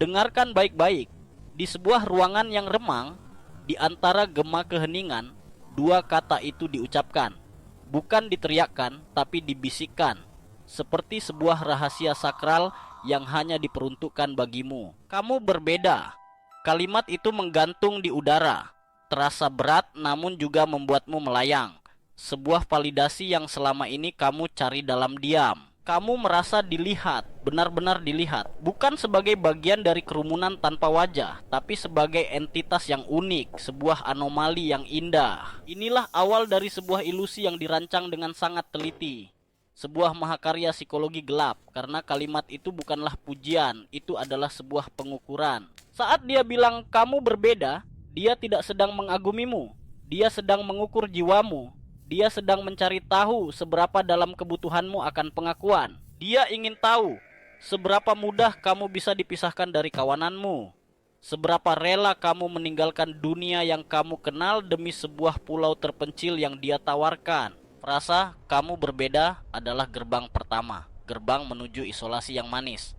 Dengarkan baik-baik. Di sebuah ruangan yang remang, di antara gema keheningan, dua kata itu diucapkan. Bukan diteriakkan, tapi dibisikkan. Seperti sebuah rahasia sakral yang hanya diperuntukkan bagimu. Kamu berbeda. Kalimat itu menggantung di udara. Terasa berat namun juga membuatmu melayang. Sebuah validasi yang selama ini kamu cari dalam diam. Kamu merasa dilihat, benar-benar dilihat. Bukan sebagai bagian dari kerumunan tanpa wajah, tapi sebagai entitas yang unik, sebuah anomali yang indah. Inilah awal dari sebuah ilusi yang dirancang dengan sangat teliti. Sebuah mahakarya psikologi gelap, karena kalimat itu bukanlah pujian, itu adalah sebuah pengukuran. Saat dia bilang kamu berbeda, dia tidak sedang mengagumimu. Dia sedang mengukur jiwamu. Dia sedang mencari tahu seberapa dalam kebutuhanmu akan pengakuan. Dia ingin tahu seberapa mudah kamu bisa dipisahkan dari kawananmu. Seberapa rela kamu meninggalkan dunia yang kamu kenal demi sebuah pulau terpencil yang dia tawarkan. Frasa kamu berbeda adalah gerbang pertama, gerbang menuju isolasi yang manis.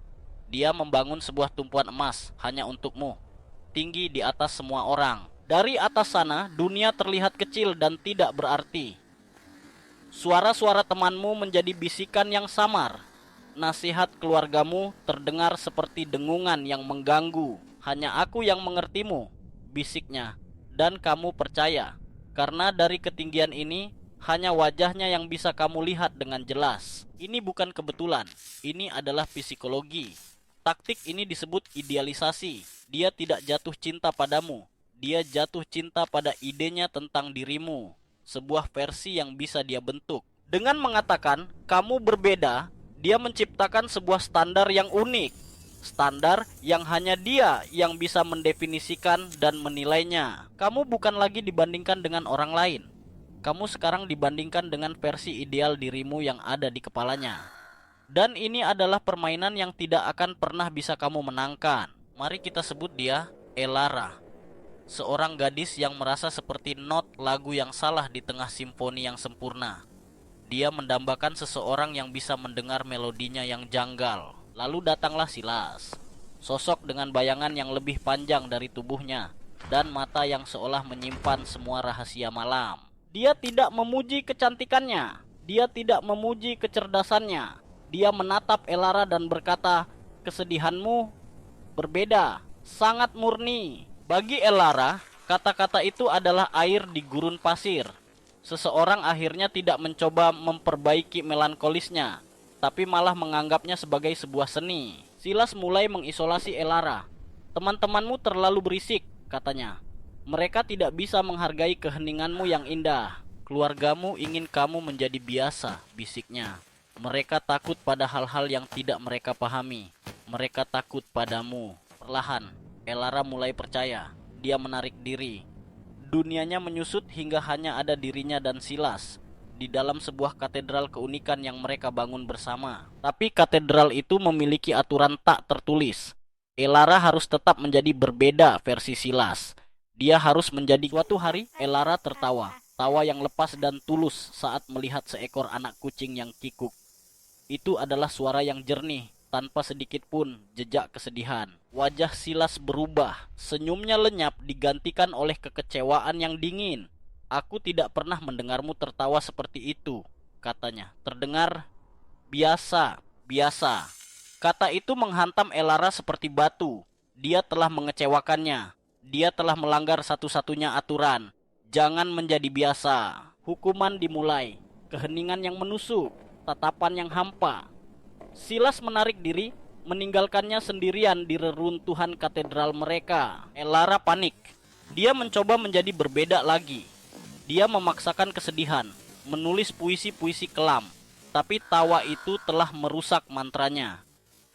Dia membangun sebuah tumpuan emas hanya untukmu, tinggi di atas semua orang. Dari atas sana, dunia terlihat kecil dan tidak berarti. Suara-suara temanmu menjadi bisikan yang samar. Nasihat keluargamu terdengar seperti dengungan yang mengganggu. Hanya aku yang mengertimu, bisiknya. Dan kamu percaya, karena dari ketinggian ini, hanya wajahnya yang bisa kamu lihat dengan jelas. Ini bukan kebetulan, ini adalah psikologi. Taktik ini disebut idealisasi. Dia tidak jatuh cinta padamu, dia jatuh cinta pada idenya tentang dirimu. Sebuah versi yang bisa dia bentuk. Dengan mengatakan kamu berbeda, dia menciptakan sebuah standar yang unik. Standar yang hanya dia yang bisa mendefinisikan dan menilainya. Kamu bukan lagi dibandingkan dengan orang lain. Kamu sekarang dibandingkan dengan versi ideal dirimu yang ada di kepalanya. Dan ini adalah permainan yang tidak akan pernah bisa kamu menangkan. Mari kita sebut dia Elara. Seorang gadis yang merasa seperti not lagu yang salah di tengah simfoni yang sempurna. Dia mendambakan seseorang yang bisa mendengar melodinya yang janggal. Lalu datanglah Silas, sosok dengan bayangan yang lebih panjang dari tubuhnya dan mata yang seolah menyimpan semua rahasia malam. Dia tidak memuji kecantikannya, dia tidak memuji kecerdasannya. Dia menatap Elara dan berkata, kesedihanmu berbeda, sangat murni. Bagi Elara, kata-kata itu adalah air di gurun pasir. Seseorang akhirnya tidak mencoba memperbaiki melankolisnya, tapi malah menganggapnya sebagai sebuah seni. Silas mulai mengisolasi Elara. Teman-temanmu terlalu berisik, katanya. Mereka tidak bisa menghargai keheninganmu yang indah. Keluargamu ingin kamu menjadi biasa, bisiknya. Mereka takut pada hal-hal yang tidak mereka pahami. Mereka takut padamu. Perlahan, Elara mulai percaya. Dia menarik diri. Dunianya menyusut hingga hanya ada dirinya dan Silas di dalam sebuah katedral keunikan yang mereka bangun bersama. Tapi katedral itu memiliki aturan tak tertulis. Elara harus tetap menjadi berbeda versi Silas. Dia harus menjadi. Suatu hari Elara tertawa. Tawa yang lepas dan tulus saat melihat seekor anak kucing yang kikuk. Itu adalah suara yang jernih, tanpa sedikit pun jejak kesedihan. Wajah Silas berubah, senyumnya lenyap digantikan oleh kekecewaan yang dingin. Aku tidak pernah mendengarmu tertawa seperti itu, katanya. Terdengar biasa, biasa. Kata itu menghantam Elara seperti batu. Dia telah mengecewakannya. Dia telah melanggar satu-satunya aturan. Jangan menjadi biasa. Hukuman dimulai. Keheningan yang menusuk, tatapan yang hampa. Silas menarik diri, meninggalkannya sendirian di reruntuhan katedral mereka. Elara panik. Dia mencoba menjadi berbeda lagi. Dia memaksakan kesedihan, menulis puisi-puisi kelam. Tapi tawa itu telah merusak mantranya.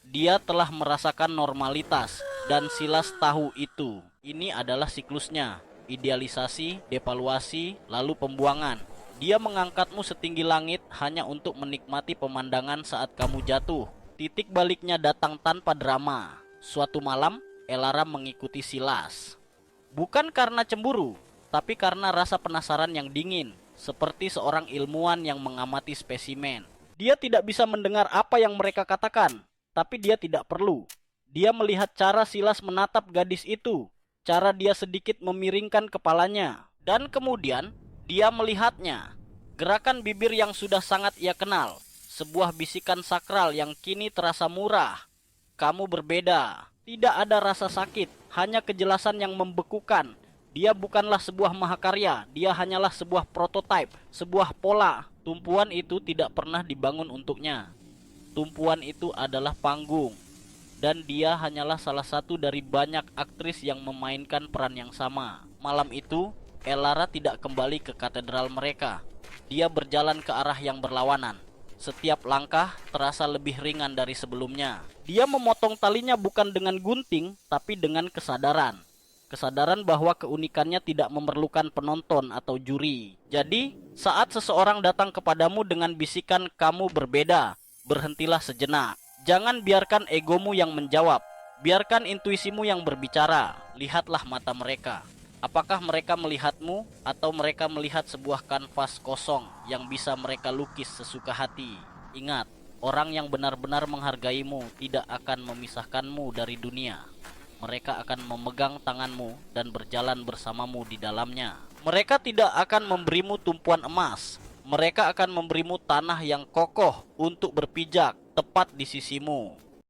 Dia telah merasakan normalitas, dan Silas tahu itu. Ini adalah siklusnya. Idealisasi, devaluasi, lalu pembuangan. Dia mengangkatmu setinggi langit hanya untuk menikmati pemandangan saat kamu jatuh. Titik baliknya datang tanpa drama. Suatu malam, Elara mengikuti Silas. Bukan karena cemburu, tapi karena rasa penasaran yang dingin, seperti seorang ilmuwan yang mengamati spesimen. Dia tidak bisa mendengar apa yang mereka katakan, tapi dia tidak perlu. Dia melihat cara Silas menatap gadis itu, cara dia sedikit memiringkan kepalanya, dan kemudian dia melihatnya. Gerakan bibir yang sudah sangat ia kenal, sebuah bisikan sakral yang kini terasa murah. Kamu berbeda. Tidak ada rasa sakit, hanya kejelasan yang membekukan. Dia bukanlah sebuah mahakarya, dia hanyalah sebuah prototipe, sebuah pola. Tumpuan itu tidak pernah dibangun untuknya. Tumpuan itu adalah panggung, dan dia hanyalah salah satu dari banyak aktris yang memainkan peran yang sama. Malam itu, Elara tidak kembali ke katedral mereka. Dia berjalan ke arah yang berlawanan. Setiap langkah terasa lebih ringan dari sebelumnya. Dia memotong talinya bukan dengan gunting, tapi dengan kesadaran. Kesadaran bahwa keunikannya tidak memerlukan penonton atau juri. Jadi, saat seseorang datang kepadamu dengan bisikan kamu berbeda, berhentilah sejenak. Jangan biarkan egomu yang menjawab. Biarkan intuisimu yang berbicara. Lihatlah mata mereka. Apakah mereka melihatmu atau mereka melihat sebuah kanvas kosong yang bisa mereka lukis sesuka hati? Ingat, orang yang benar-benar menghargaimu tidak akan memisahkanmu dari dunia. Mereka akan memegang tanganmu dan berjalan bersamamu di dalamnya. Mereka tidak akan memberimu tumpuan emas. Mereka akan memberimu tanah yang kokoh untuk berpijak tepat di sisimu.